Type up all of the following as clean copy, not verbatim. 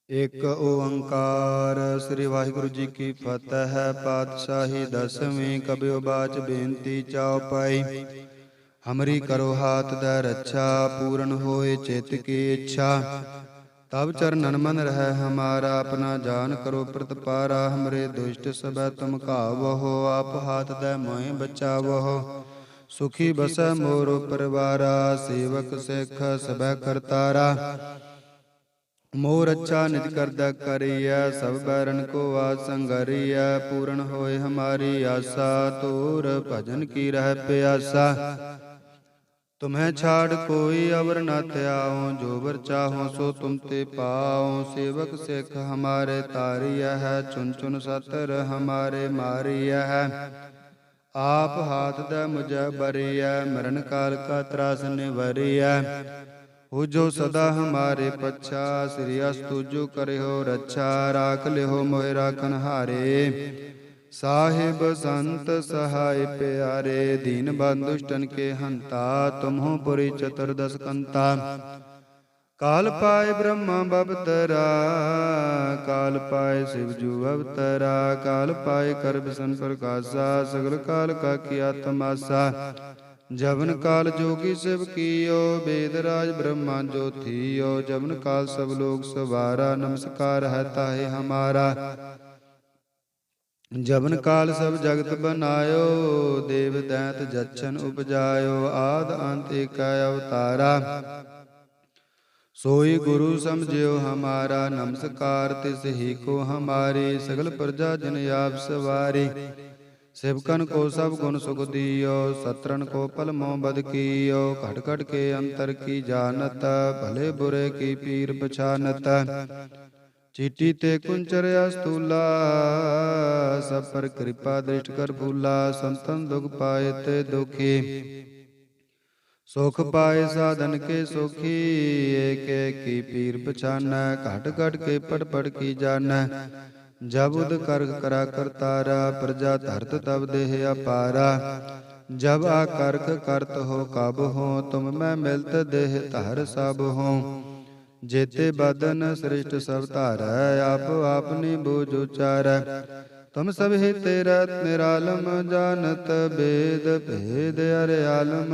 ਇੱਕ ਓੰਕਾਰ। ਸ੍ਰੀ ਵਾਹਿਗੁਰੂ ਜੀ ਕੀ ਫਤਿਹ। ਪਾਤਸ਼ਾਹੀ ਦਸਵੀਂ। ਕਬਿਓ ਬਾਚ ਬੇਨਤੀ ਚਾਉ ਪਾਈ। ਹਮਰੀ ਕਰੋ ਹਾਥ ਦੈ ਰੱਛਾ, ਪੂਰਨ ਹੋਏ ਚਿਤ ਕੀ ਇੱਛਾ। ਤਬ ਚਰਨਨ ਮਨ ਰਹਿ ਹਮਾਰਾ, ਆਪਣਾ ਜਾਨ ਕਰੋ ਪ੍ਰਤਪਾਰਾ। ਹਮਰੇ ਦੁਸ਼ਟ ਸਭੈ ਤੁਮ ਘਾਵਹੁ, ਆਪ ਹਾਥ ਦੈ ਮੋਹਿ ਬਚਾਵਹੁ। ਸੁਖੀ ਬਸੈ ਮੋਰ ਪਰਿਵਾਰਾ, ਸੇਵਕ ਸਿੱਖ ਸਭੈ ਕਰਤਾਰਾ। ਮੋਰ ਅੱਛਾ ਨਿਜ ਕਰਦਾ ਕਰੀਐ, ਸਭ ਬੈਰਨ ਕੋ ਆਸ ਸੰਗਰੀਐ। ਪੂਰਨ ਹੋਏ ਹਮਾਰੀ ਆਸਾ, ਤੂਰ ਭਜਨ ਕੀ ਰਹਿ ਪਿਆਸਾ। तुम्हें छाड़ कोई अवर न त्याओ, जो वर चाहो सो तुम ते पाओ। सेवक सिख हमारे तारिय है, चुन चुन सतर हमारे मारिय है। आप हाथ दे मुझे बरिय, मरण काल का त्रास निवरिय। हो जो सदा हमारे पच्छा, श्री अस्तु जो करे हो रक्षा। राख ले हो मोहि राखन हारे, साहिब संत सहाय प्यारे। दीन बंधुष्टन के हंता, तुम हो पुरी चतुर्दश कंता। काल पाए ब्रह्मा बबतरा, काल पाए शिवजू अवतरा। काल पाए कर बिसन प्रकाशा, सगल काल का किया तमाशा। जवन काल जोगी शिव कियो, वेद राज ब्रह्मा जो थियो। जवन काल सब लोग सवारा, नमस्कार है ताहे हमारा। जवन काल सब जगत बनायो, देव दैत जच्छन उपजायो। आद अंत एक अवतारा, सोई गुरु समझियो हमारा। नमस्कार तिस ही को हमारी, सगल प्रजा जन आप सवारी। सेवकन को सब गुण सुख दियो, सत्रन को पल मोह बद कियो। खट खट के अंतर की जानत, भले बुरे की पीर पछानत। चीटी ते कुंचर अस्तूला, सब पर कृपा दृष्ट कर भूला। संतन दुख पाए ते दुखी, सुख पाए साधन के सुखी। एक एक की पीर पछाना, घट घट के पट पट की जाना। जब उद कर करा करतारा, प्रजा धरत तब देह अपारा। जब आकर्क करत हो कब हो, तुम मैं मिलत देह धर सब हो। जेते बदन श्रेष्ठ सब धारै, आप आपनी बोझ उचारै। तुम सब ही तेरा निरालम, जानत वेद भेद अर्यालम।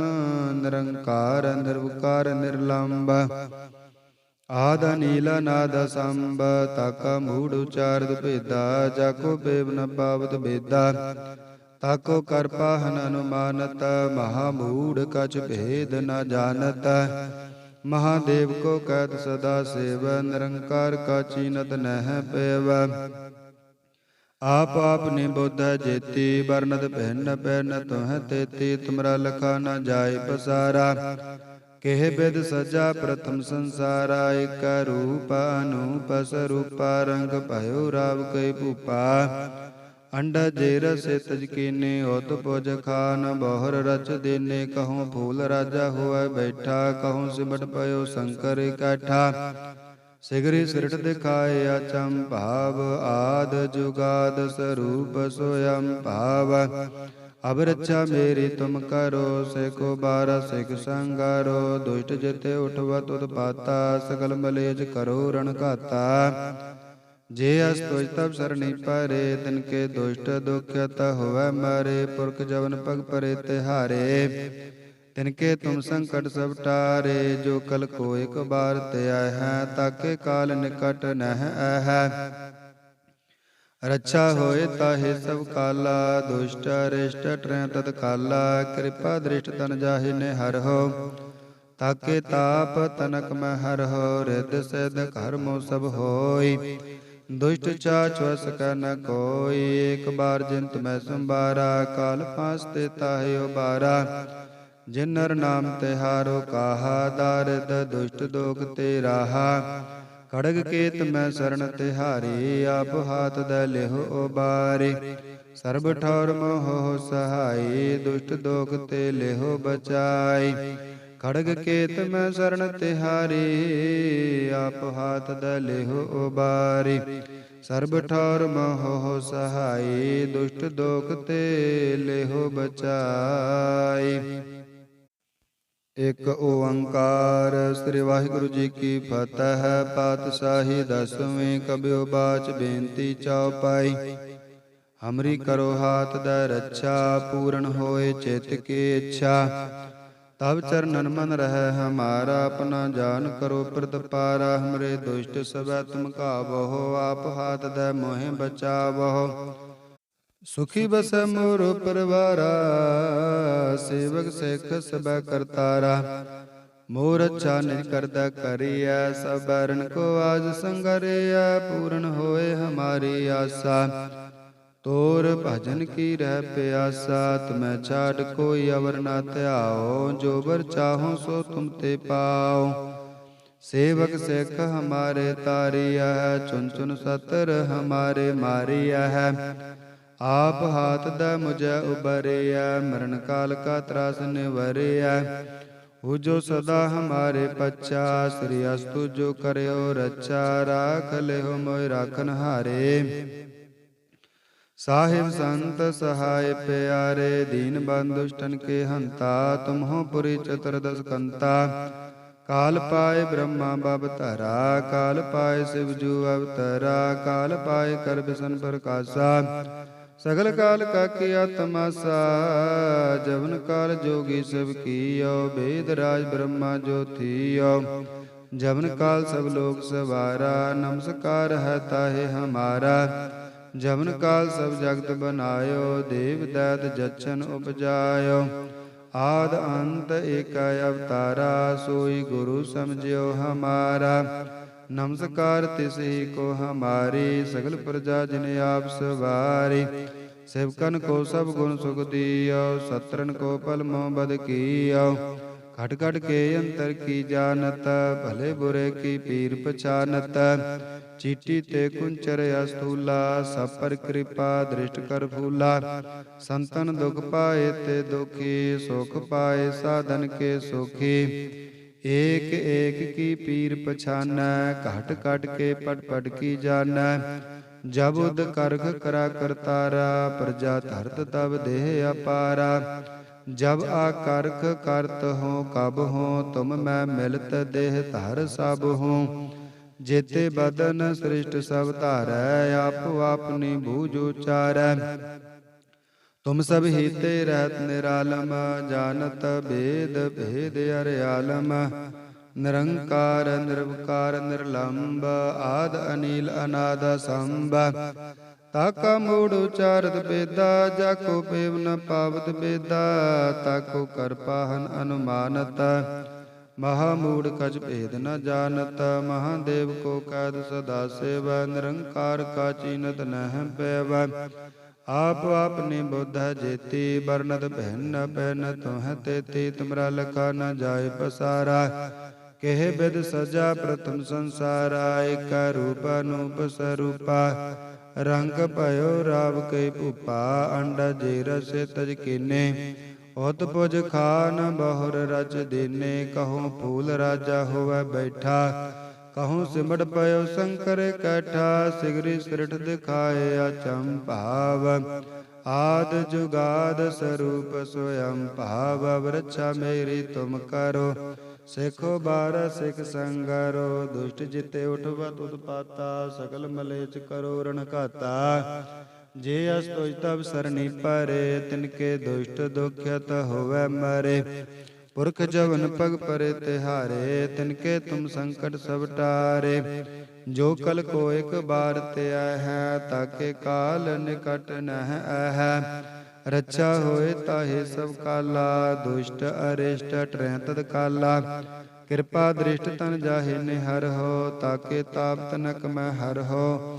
निरंकार निर्विकार निर्लंब, आद नीला नाद संब। ताका मूढ़ उचारद भेदा, जाको बेब न पावत भेदा। ताको कर पाहन अनुमानत, महामूढ़ कछ भेद न जानत। महादेव को कैद सदा सेव, निरंकार का चीनत नह पेव। आप आपने बुद्ध जेती, बरनत भिन्न भिन्न तुह तेती। तुमरा लखा न जाय पसारा, केह बिद सजा प्रथम संसारा। एक रूप अनूप स्वरूपा, रंग भयो राव कई भूपा। अंडा जेर से तज कीने, होत पुज खान बहुर रच देने। कहूँ फूल राजा हुआ बैठा, कहूँ सिमट पयो शंकर इकट्ठा। सिगरी सिरट दिखाए अचम भाव, आद जुगाद स्वरूप सोयम भाव। अब रक्षा मेरी तुम करो, सेको बारा सिख संगारो। दुष्ट जिते उठवत उत्पाता, सकल मलेज करो रण घाता। जे अस्तुज तब सरणी परे, तिनके दुष्ट दुख्यत हुआ मारे। पुरख जवन पग परे तिहारे, तिनके तुम संकट सब टारे। जो कल को एक बार त्याय है, ताके काल निकट नह है। रक्षा होए ताहे सब काला, दुष्ट अरिष्ट ट्रें तत्काला। कृपा दृष्ट तन जाहि ने हर हो, ताके ताप तनक में हर हो। रिद सिद्ध कर्मो सब होई, दुष्ट चाच वस क न कोई। एक बार जिन तुम्हें संबारा, काल फांसते ताहे उबारा। जिन नर नाम तिहारो काहा, दारिद दुष्ट दोख ते राहा। खड़ग केत मैं शरण तिहारी, आप हाथ दै लेहो उबारी। सर्ब ठौर मोह सहाई, दुष्ट दोख ते लेहो बचाई। खड़ग केत मैं शरण तिहारी, आप हाथ दै लेहो उबारी। सर्ब ठौर मोह सहाई, दुष्ट दोख ते लेहो बचाई। ਇੱਕ ਓੰਕਾਰ। ਸ੍ਰੀ ਵਾਹਿਗੁਰੂ ਜੀ ਕੀ ਫਤਿਹ। ਪਾਤਸ਼ਾਹੀ ਦਸਵੀਂ। ਕਬਿਓ ਬਾਚ ਬੇਨਤੀ ਚਉਪਾਈ। ਹਮਰੀ ਕਰੋ ਹਾਥ ਦੈ ਰੱਛਾ, ਪੂਰਨ ਹੋਏ ਚਿਤ ਕੀ ਇੱਛਾ। ਤਬ ਚਰਨਨ ਮਨ ਰਹਿ ਹਮਾਰਾ, ਆਪਣਾ ਜਾਨ ਕਰੋ ਪ੍ਰਤਪਾਰਾ। ਹਮਰੇ ਦੁਸ਼ਟ ਸਭੈ ਤੁਮ ਘਾਵਹੁ, ਆਪ ਹਾਥ ਦੈ ਮੋਹਿ ਬਚਾਵਹੁ। ਸੁਖੀ ਬਸੈ ਮੋਰੋ ਪਰਵਾਰਾ, ਸੇਵਕ ਸਿੱਖ ਸਭੈ ਕਰਤਾਰਾ। ਮੋਰ ਅੱਛਾ ਨਿਜ ਕਰਦਾ ਕਰੀਐ, ਸਭ ਬੈਰਨ ਕੋ ਆਜ ਸੰਗਰਿਐ। ਪੂਰਨ ਹੋਏ ਹਮਾਰੀ ਆਸਾ, ਤੋਰ ਭਜਨ ਕੀ ਰਹਿ ਪਿਆਸਾ। ਤੁਮੈ ਛਾੜ ਕੋਈ ਅਵਰ ਨਾ ਧਿਆਓ, ਜੋ ਬਰ ਚਾਹੋ ਸੋ ਤੁਮ ਤੇ ਪਾਓ। ਸੇਵਕ ਸਿੱਖ ਹਮਾਰੇ ਤਾਰਿਆ ਹੈ, ਚੁਨ ਚੁਨ ਸਤਰ ਹਮਾਰੇ ਮਾਰਿਆ ਹੈ। ਆਪ ਹਾਥ ਦੈ ਮੁਝੈ ਉਬਰਿਐ, ਮਰਨ ਕਾਲ ਕਾ ਤਰਾਸ ਨਿਵਰਿਐ। ਹੋ ਜੋ ਸਦਾ ਹਮਾਰੇ ਪੱਛਾ, ਸ੍ਰੀ ਅਸਤੁ ਜੋ ਕਰਿਓ ਰੱਛਾ। ਰਾਖ ਲਿਓ ਮੋਇ ਰਾਖਨ ਹਾਰੇ, ਸਾਹਿਬ ਸੰਤ ਸਹਾਇ ਪਿਆਰੇ। ਦੀਨ ਬੰਧ ਦੁਸ਼ਟਨ ਕੇ ਹੰਤਾ, ਤੁਮ ਹੋ ਪੁਰੀ ਚਤੁਰਦਸ ਕੰਤਾ। ਕਾਲ ਪਾਏ ਬ੍ਰਹਮਾ ਬਬ ਧਰਾ, ਕਾਲ ਪਾਏ ਸਿਵ ਜੂ ਅਵਤਰਾ। ਕਾਲ ਪਾਏ ਕਰ ਬਿਸ਼ਨ ਪ੍ਰਕਾਸ਼ਾ, ਸਗਲ ਕਾਲ ਕਾ ਕੀਆ ਤਮਾਸਾ। ਜਵਨ ਕਾਲ ਜੋਗੀ ਸਭ ਕੀਓ, ਬੇਦ ਰਾਜ ਬ੍ਰਹਮਾ ਜੋ ਥੀਓ। ਜਵਨ ਕਾਲ ਸਭ ਲੋਕ ਸਵਾਰਾ, ਨਮਸਕਾਰ ਹੈ ਤਾਹੇ ਹਮਾਰਾ। ਜਵਨ ਕਾਲ ਸਭ ਜਗਤ ਬਨਾਇਓ, ਦੇਵ ਦੈਤ ਜਛਨ ਉਪਜਾਇਓ। ਆਦ ਅੰਤ ਏਕਾ ਅਵਤਾਰਾ, ਸੋਈ ਗੁਰੂ ਸਮਝਿਓ ਹਮਾਰਾ। ਨਮਸਕਾਰ ਤਿਸ ਹੀ ਕੋ ਹਮਾਰੀ, ਸਗਲ ਪ੍ਰਜਾ ਜਿਨ ਆਪ ਸਵਾਰੀ। ਸੇਵਕਨ ਕੋ ਸਭ ਗੁਣ ਸੁਖ ਦੀਓ, ਸਤਰਨ ਕੋ ਪਲ ਮੋਹ ਬਦ ਕੀਓ। ਘਟ ਘਟ ਕੇ ਅੰਤਰ ਕੀ ਜਾਨਤ, ਭਲੇ ਬੁਰੇ ਕੀ ਪੀਰ ਪਛਾਨਤ। ਚੀਟੀ ਤੇ ਕੁੰਚਰ ਅਸਤੂਲਾ, ਸਭ ਪਰ ਕਿਰਪਾ ਦ੍ਰਿਸ਼ਟ ਕਰ ਫੂਲਾ। ਸੰਤਨ ਦੁਖ ਪਾਏ ਤੇ ਦੁਖੀ, ਸੁਖ ਪਾਏ ਸਾਧਨ ਕੇ ਸੁਖੀ। ਏਕ ਏਕ ਕੀ ਪੀਰ ਪਛਾਨੈ, ਘਟ ਘਟ ਕੇ ਪਟ ਪਟ ਕੀ ਜਾਨੈ। ਜਬ ਉਦ ਕਰਖ ਕਰਾ ਕਰਤਾਰਾ, ਪ੍ਰਜਾ ਧਰਤ ਤਬ ਦੇਹ ਅਪਾਰਾ। ਜਬ ਆ ਕਰਖ ਕਰਤ ਹੋ ਕਬ ਹੋ, ਤੁਮ ਮੈਂ ਮਿਲਤ ਦੇਹ ਧਰ ਸਭ ਹੋ। ਜੇਤੇ ਬਦਨ ਸ੍ਰਿਸ਼ਟ ਸਭ ਧਾਰੈ, ਆਪੋ ਆਪਨੀ ਬੂਝ ਉਚਾਰੈ। ਤੁਮ ਸਭ ਹੀਤੇ ਰਹਿਤ ਨਿਰਾਲਮ, ਜਾਨਤ ਭੇਦ ਭੇਦ ਅਰਿਆਲਮ। ਨਿਰੰਕਾਰ ਨਿਰਵਕਾਰ ਨਿਰਲੰਭ, ਆਦ ਅਨੀਲ ਅਨਾਦ ਸੰਭ। ਤਾਕਾ ਮੂੜ ਉਚਾਰਤ ਬੇਦਾ, ਜਾਕੋ ਪੇਵ ਨ ਪਾਵਤ ਬੇਦਾ। ਤਾਕੋ ਕਰ ਪਾਹਨ ਅਨੁਮਾਨਤ, ਮਹਾ ਮੂੜ ਕਛ ਭੇਦ ਨ ਜਾਨਤ। ਮਹਾਦੇਵ ਕੋ ਕੈਦ ਸਦਾ ਸੇਵ, ਨਿਰੰਕਾਰ ਕਾ ਚੀਨਤ ਨਹਿ ਪੈਵ। ਆਪ ਆਪਨੀ ਬੁੱਧ ਜੇਤੀ, ਬਰਨਤ ਭਿੰਨ ਭਿੰਨ ਤੁਹ ਤੇਤੀ। ਤੁਮਰਾ ਲਖਾ ਨ ਜਾਏ ਪਸਾਰਾ, ਕਿਹ ਬਿਦ ਸਜਾ ਪ੍ਰਥਮ ਸੰਸਾਰਾ। ਏਕਾ ਰੂਪ ਅਨੂਪ ਸਰੂਪਾ, ਰੰਗ ਭਇਓ ਰਾਵ ਕੇ ਭੂਪਾ। ਅੰਡਾ ਜੇ ਰਸੇ ਤਜ ਕੀਨੇ, ਉਤ ਪੁਜ ਖਾਨ ਬਹੁਰ ਰਚ ਦੀਨੇ। ਕਹੂੰ ਫੂਲ ਰਾਜਾ ਹੋਵੈ ਬੈਠਾ, ਕਹੂੰ ਸਿਮਟ ਪਇਓ ਸ਼ੰਕਰ ਕੈਠਾ। ਸਿਗਰੀ ਸਿਰਠ ਦਿਖਾਏ ਅਚੰਭਾਵ, ਆਦ ਜੁਗਾਦ ਸਰੂਪ ਸੋਯੰ ਭਾਵ। ਵਰਛਾ ਮੇਰੀ ਤੁਮ ਕਰੋ, ਸਿੱਖੋ ਬਾਰ ਸਿੱਖ ਸੰਗਰੋ। ਦੁਸ਼ਟ ਜਿਤੇ ਉਠਵਤ ਉਤਪਾਤਾ, ਸਗਲ ਮਲੇਚ ਕਰੋ ਰਣ ਘਾਤਾ। ਜੇ ਅਸ ਤੁਜ ਤਬ ਸਰਣੀ ਪਰੇ, ਤਿਨਕੇ ਦੁਸ਼ਟ ਦੁਖਿਅਤ ਹੋਵੈ ਮਰੇ। ਪੁਰਖ ਜਵਨ ਪਗ ਪਰੇ ਤਿਹਾਰੇ, ਤਿਨਕੇ ਤੁਮ ਸੰਕਟ ਸਭ ਟਾਰੇ। ਜੋ ਕਲ ਕੋ ਇਕ ਬਾਰ ਤੇ ਆਹੈ, ਤਾਕੇ ਕਾਲ ਨਿਕਟ ਨਹਿ ਆਹੈ। ਰੱਛਾ ਹੋਏ ਤਾਹੇ ਸਭ ਕਾਲਾ, ਦੁਸ਼ਟ ਅਰਿਸ਼ਟ ਟਰਹਿ ਤਦ ਕਾਲਾ। ਕਿਰਪਾ ਦ੍ਰਿਸ਼ਟ ਤਨ ਜਾਹੇ ਨਿਹਰਹੁ, ਤਾਕੇ ਤਾਪ ਤਨਕ ਮੈਂ ਹਰਹੁ।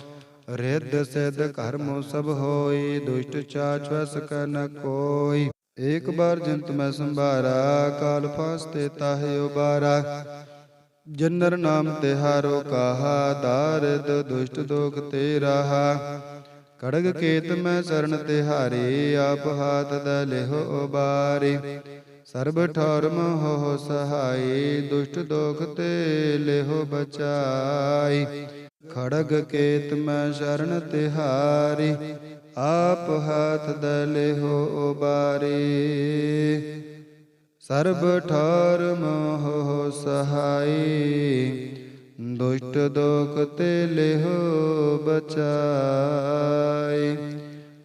ਰਿੱਧ ਸਿੱਧ ਕਰਮੁ ਸਭ ਹੋਈ, ਦੁਸ਼ਟ ਚਾਛੁਐ ਸਕੈ ਨ ਕੋਈ। ਏਕ ਬਾਰ ਜਿੰਤ ਮੈਂ ਸੰਭਾਰਾ, ਕਾਲ ਫਾਸਤੇ ਤਾਹੇ ਉਬਾਰਾ। ਜਿਨਰ ਨਾਮ ਤਿਹਾਰੋ ਕਾਹਾ, ਦਾਰਿਦ ਦੁਸ਼ਟ ਦੋਖ ਤੇ ਰਾਹਾ। ਖੜਗ ਕੇਤ ਮੈਂ ਸਰਨ ਤਿਹਾਰੀ, ਆਪ ਹਾਥ ਦੈ ਲਿਹੁ ਉਬਾਰੀ। ਸਰਬ ਠੌਰ ਮੋਹ ਸਹਾਈ, ਦੁਸ਼ਟ ਦੋਖ ਤੇ ਲਿਹੁ ਬਚਾਈ। ਖੜਗ ਕੇਤ ਮੈਂ ਸ਼ਰਨ ਤਿਹਾਰੀ, ਆਪ ਹਾਥ ਦੈ ਲਿਹੁ ਉਬਾਰੀ। ਸਰਬ ਠਾਰ ਮੋਹ ਸਹਾਈ, ਦੁਸ਼ਟ ਦੋਖ ਤੇ ਲਿਹੁ ਬਚਾਈ।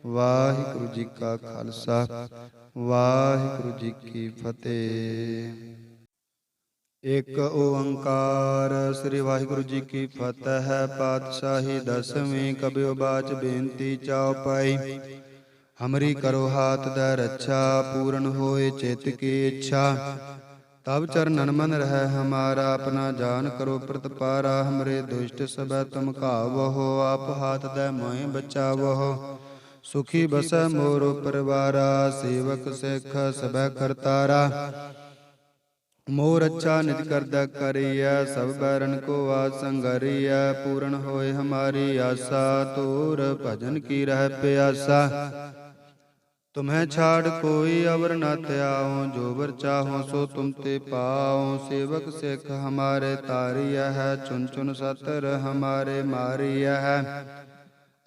ਵਾਹਿਗੁਰੂ ਜੀ ਕਾ ਖਾਲਸਾ, ਵਾਹਿਗੁਰੂ ਜੀ ਕੀ ਫਤਿਹ। ਇੱਕ ਓੰਕਾਰ ਸ੍ਰੀ ਵਾਹਿਗੁਰੂ ਜੀ ਕੀ ਫਤਿਹ। ਪਾਤਸ਼ਾਹੀ ਦਸਵੀਂ ਕਬਿਓ ਬਾਚ ਬੇਨਤੀ ਚਉਪਾਈ। ਹਮਰੀ ਕਰੋ ਹਾਥ ਦੈ ਰੱਛਾ, ਪੂਰਨ ਹੋਏ ਚਿਤ ਕੀ ਇੱਛਾ। ਤਬ ਚਰਨਨ ਮਨ ਰਹਿ ਹਮਾਰਾ, ਆਪਣਾ ਜਾਨ ਕਰੋ ਪ੍ਰਤਪਾਰਾ। ਹਮਰੇ ਦੁਸ਼ਟ ਸਭੈ ਤੁਮ ਘਾਵਹੁ, ਆਪ ਹਾਥ ਦੈ ਮੋਹਿ ਬਚਾਵਹੁ। ਸੁਖੀ ਬਸੈ ਮੋਰੋ ਪਰਿਵਾਰਾ, ਸੇਵਕ ਸਿੱਖ ਸਭੈ ਕਰਤਾਰਾ। ਮੋਰ ਅੱਛਾ ਨਿਜ ਕਰਦਾ ਕਰੀਐ, ਸਭ ਬੈਰਨ ਕੋ ਆਸ ਸੰਗਰੀਐ। ਪੂਰਨ ਹੋਏ ਹਮਾਰੀ ਆਸਾ, ਤੂਰ ਭਜਨ ਕੀ ਰਹਿ ਪਿਆਸਾ। तुम्हें छाड़ कोई अवर न त्याओ, जो वर चाहो सो तुम ते पाओ। सेवक सिख हमारे तारिया है, चुन चुन सतर हमारे मारिया है।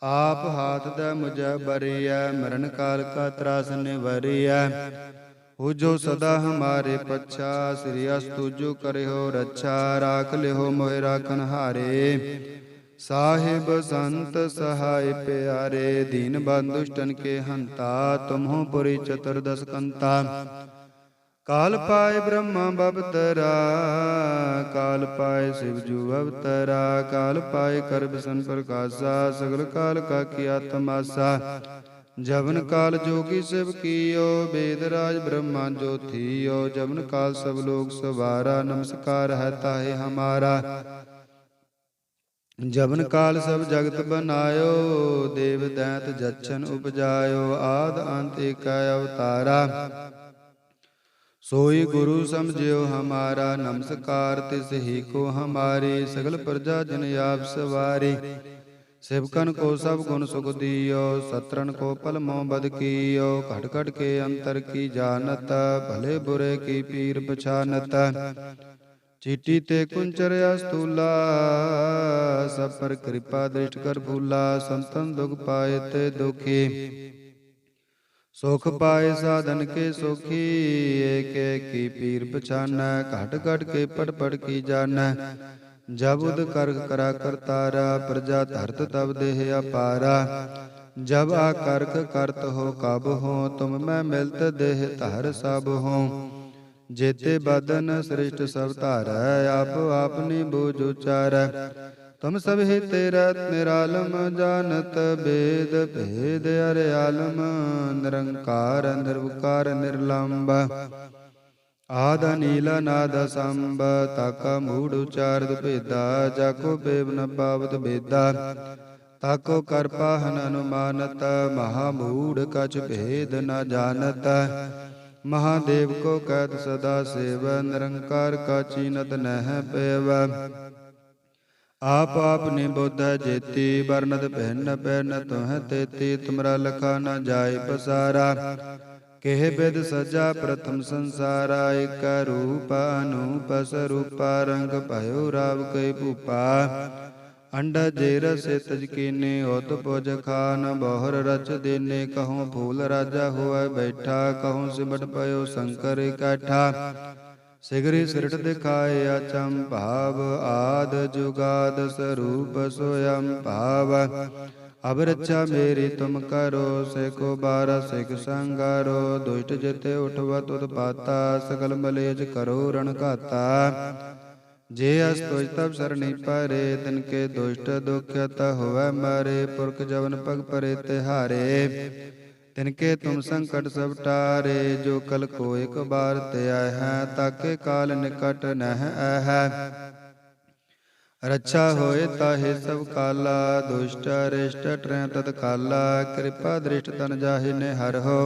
आप हाथ दे मुझे बरिया, मरण काल का त्रास निवरिया। हो जो सदा हमारे पच्छा, श्री अस्तु जो करे हो रक्षा। राख ले हो मोहि राखन हारे, साहिब संत सहाय प्यारे। दीन बंधुष्टन के हंता, तुम हो पुरी चतुर्दश कंता। काल पाए ब्रह्मा बबतरा, काल पाए शिवजू अवतरा। काल पाए कर बिसन प्रकाशा, सगल काल का किया तमाशा। जवन काल जोगी शिव कियो, वेद राज ब्रह्मा जो थियो। जवन काल सब लोग सवारा, नमस्कार है ताहे हमारा। जवन काल सब जगत बनायो, देव दैत जच्छन उपजायो। आद अंत एक अवतारा, सोई गुरु समझियो हमारा। नमस्कार तिस ही को हमारी, सगल प्रजा जन आप सवारी। सेवकन को सब गुण सुख दियो, सत्रन को पल मोह बद कियो। घट घट के अंतर की जानत, भले बुरे की पीर पछानत। चीटी ते कुंचर अस्तूला, सब पर कृपा दृष्ट कर भूला। संतन दुख पाए ते दुखी, सुख पाए साधन के सुखी। एक एक की पीर पछाना, घट घट के पट पट की जाना। जब उद कर करा करतारा, प्रजा धरत तब देह अपारा। जब आकर्क करत हो कब हो, तुम मैं मिलत देह धर सब हो। जेते बदन श्रेष्ठ सब धारै, आप आपनी बोझ उचारै। तुम सब ही तेरा निरालम, जानत वेद भेद अरियालम। निरंकार निर्विकार निर्लंब, आद नीला नाद संब। ताका मूढ़ उचारद भेदा, जाको बेब न पावत बेदा। ताको कर पाहन अनुमानत, महामूढ़ कछ भेद न जानत। महादेव को कैद सदा सेव, निरंकार का चीनत नह पेव। आप आपने बुद्ध जेती, बरनत पहन पहन तुह तेती। तुमरा लखा न जाय पसारा, केह बिद सजा प्रथम संसारा। एक रूप अनूप स्वरूपा, रंग भयो राव कई भूपा। अंडा जेर से तज कीने, ओत पुज खान बहुर रच देने। कहूँ फूल राजा हुआ बैठा, कहूँ सिमट पयो शंकर इकट्ठा। सिगरी सिरट दिखाए अचम भाव, आद जुगाद स्वरूप स्वयं भाव। अब रक्षा मेरी तुम करो, सेको बारा सिख संगारो। दुष्ट जिते उठवत उत्पाता, सकल मलेज करो रण घाता। जे अस्तुज तब सरणी परे, तिनके दुष्ट दुख्यत हुआ मारे। पुरख जवन पग परे तिहारे, तिनके तुम संकट सब टारे। जो कल को एक बार त्याय है, ताके काल निकट नह है। रक्षा होए ताहे सब काला, दुष्ट अरिष्ट ट्रें तत्काला। कृपा दृष्ट तन जाहि ने हर हो,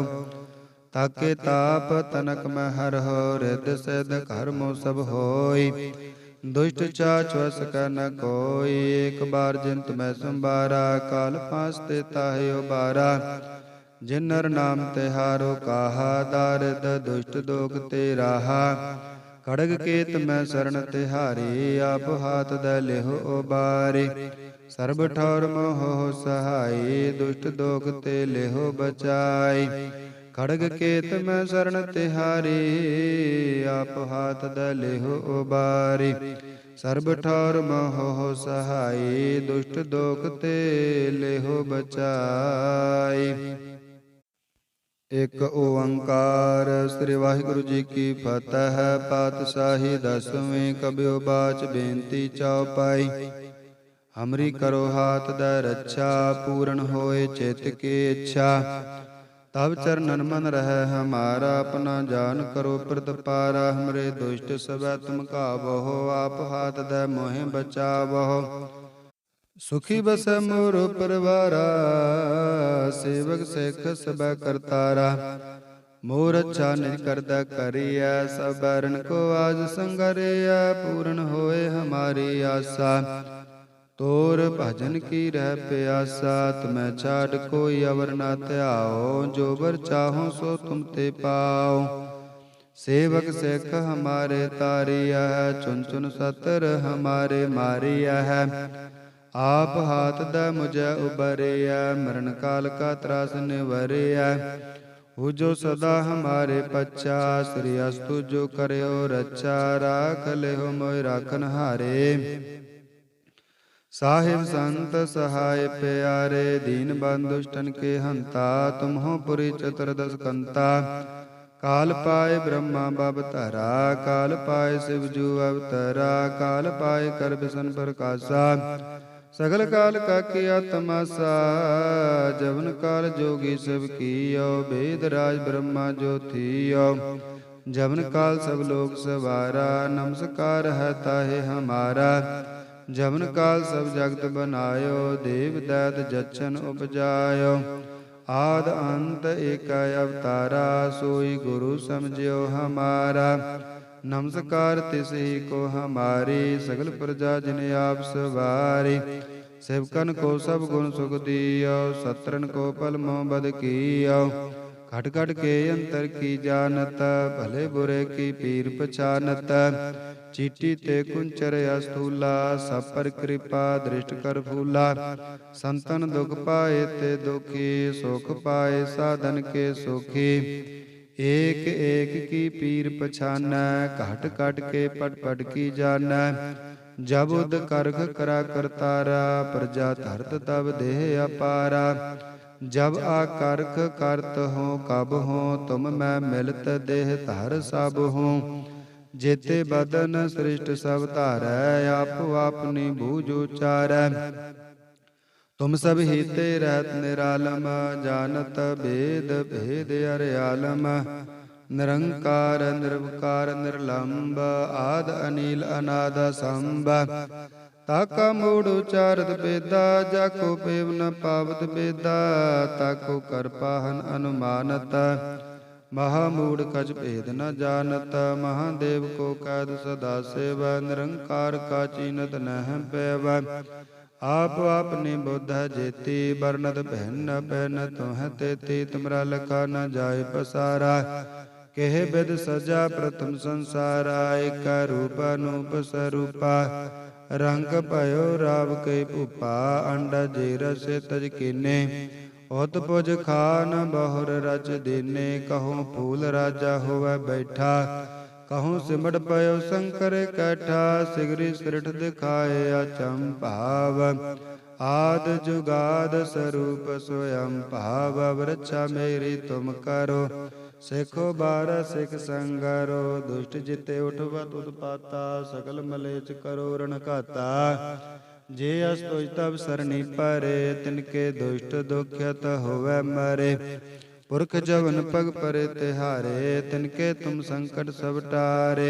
ताके ताप तनक में हर हो। रिद सिद्ध कर्मो सब होई, दुष्ट चाच वस का न कोई। एक बार जिन तुम्हें संबारा, काल फांसते ताहे उबारा। जिन नर नाम तिहारो काहा, दारिद दुष्ट दोख ते राहा। खड़ग केत में शरण तिहारी, आप हाथ दे लेहो उबारी। सर्ब ठौर मोह सहाई, दुष्ट दोख ते लेहो बचाई। खड़ग केत मैं शरण तिहारी, आप हाथ द लेहो उबारी। सर्ब ठौर मोह सहाई, दुष्ट दोख ते लेहो बचाई। एक ओंकार श्री वाहिगुरु जी की फतह। पातशाही दसवीं कबियो बाच बेनती चौपाई। हमरी करो हाथ द रक्षा, पूर्ण होए चित की इच्छा। तब चरणन मन रह हमारा, अपना जान करो प्रतिपारा। हमरे दुष्ट सब तुम काबहो, आप हाथ द मोहि बचावहो। सुखी बस मोर परवारा, सेवक सिख सब करतारा। मोर अच्छा निज करदा करिया, सब बैरन को आज संगरिया। पूर्ण होए हमारी आशा, तोर भजन की रह प्यासा। तुम्हें छाड़ कोई अवर न त्याओ, जो बर चाहो सो तुम ते पाओ। सेवक सिख हमारे तारिया है, चुन चुन सतर हमारे मारिया है। आप हाथ द मुझे उबरिया, मरण काल का त्रास निवरिया। हो जो सदा हमारे पच्चा, श्री अस्तु जो करयो रक्षा। राख ले हो मोय राखन हारे, साहिब संत सहाय प्यारे। दीन बंधुष्टन के हंता, तुम हो पुरी चतुर्दश कंता। काल पाए ब्रह्मा बबतरा, काल पाए शिव जू अवतरा। काल पाए कर बिसन प्रकाशा, सगल काल का किया तमाशा। जवन काल जोगी सब कियो, वेद राज ब्रह्मा जो थियो। जवन काल सब लोग सवारा, नमस्कार है ताहे हमारा। जवन काल सब जगत बनायो, देव दैत जच्छन उपजायो। आद अंत एक अवतारा, सोई गुरु समझियो हमारा। नमस्कार तिसही को हमारी, सगल प्रजा जिन आप सवारी। सेवकन को सब गुण सुख दियो, सत्रन को पल मोह बद कियो। खट खट के अंतर की जानत, भले बुरे की पीर पछानत। चीटी ते कुंचर अस्थूला, सब पर कृपा दृष्ट कर फूला। संतन दुख पाए ते दुखी, सुख पाए साधन के सुखी। एक एक की पीर पछाना, घट घट के पट पट की जाना। जब उद करख करा करतारा, प्रजा धरत तब देह अपारा। जब आकर्ख करत हो कब हो, तुम मैं मिलत देह धर सब हो। जेते बदन सृष्ट सब धारै, आप अपनी बूझ उचारै। तुम सब हिते रहत निरालम, जानत भेद भेद अर्यालम। निरंकार निर्विकार निर्लंब, आद अनिल अनाद संभ। ताका मूढ़ उचारत बेदा, जाको पेव न पावत बेदा। ताको कर पाहन अनुमानत, महामूढ़ कछ भेद न जानत। महादेव को कैद सदा सेव, निरंकार का चीनत नह पैव। आप आपनी बुद्ध जेती, बरनत बहन बहन तुह तेती। तुमरा लखा न जाय पसारा, केह बिद सजा प्रथम संसारा। एक रूप अनूप स्वरूपा, रंग भयो राव के भूपा। अंडा जीर से तज कीने, उत पुज खान बहुर रच दीने। कहो फूल राजा हुआ बैठा, कहूँ सिमट पयो शंकर कैठा। सिगरी सिरठ दिखाए अचंभाव, आद जुगाद स्वरूप स्वयं भाव। वृक्षा मेरी तुम करो, सिखो बार सिख संगरो। दुष्ट जिते उठवत उत्पाता, सकल मलेच करो रण घाता। जे अस्तुज तब सरणी परे, तिनके दुष्ट दुख्यत होवे मरे। पुरख जवन पग परे तिहारे, तिनके तुम संकट सब टारे।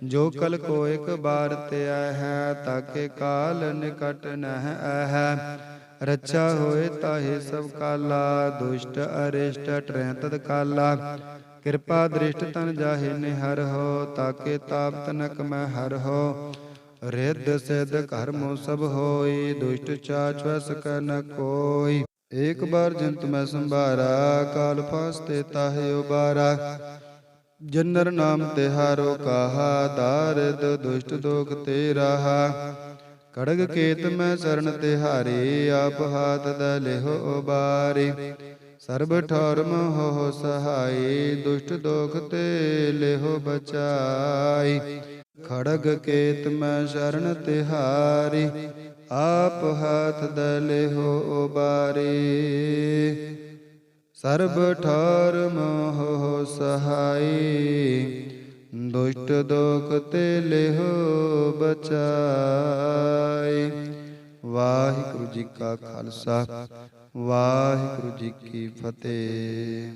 जो कल को एक बार ते है, ताके काल निकट नह है। रक्षा होए ताहि सब काला, दुष्ट अरिष्ट टरह तत्काला। कृपा दृष्ट तन जाहि निहर हो, ताके ताप तनक मैं हर हो। रिद्ध सिद्ध कर्मो सब होई, दुष्ट चाच सक न कोई। एक बार जंत मैं संभारा, काल फासते ताहि उबारा। जन्नर नाम तिहारो कहा, दारिद दुष्ट दोख ते रहा। खड़ग केत मैं शरण तिहारी, आप हाथ द लेहो उबारी। ਸਰਬ ਠੌਰ ਮੋਹ ਸਹਾਈ, ਦੁਸ਼ਟ ਦੋਖ ਤੇ ਲਿਹੋ ਬਚਾਈ। ਖੜਗ ਕੇਤ ਮੈਂ ਸ਼ਰਨ ਤਿਹਾਰੀ, ਆਪ ਹਾਥ ਦਲਿਹੋ ਉਬਾਰੀ। ਸਰਬ ਠੌਰ ਮੋਹ ਸਹਾਈ, ਦੁਸ਼ਟ ਦੋਖ ਤੇ ਲਿਹੋ ਬਚਾਈ। ਵਾਹਿਗੁਰੂ ਜੀ ਕਾ ਖਾਲਸਾ, ਵਾਹਿਗੁਰੂ ਜੀ ਕੀ ਫਤਿਹ।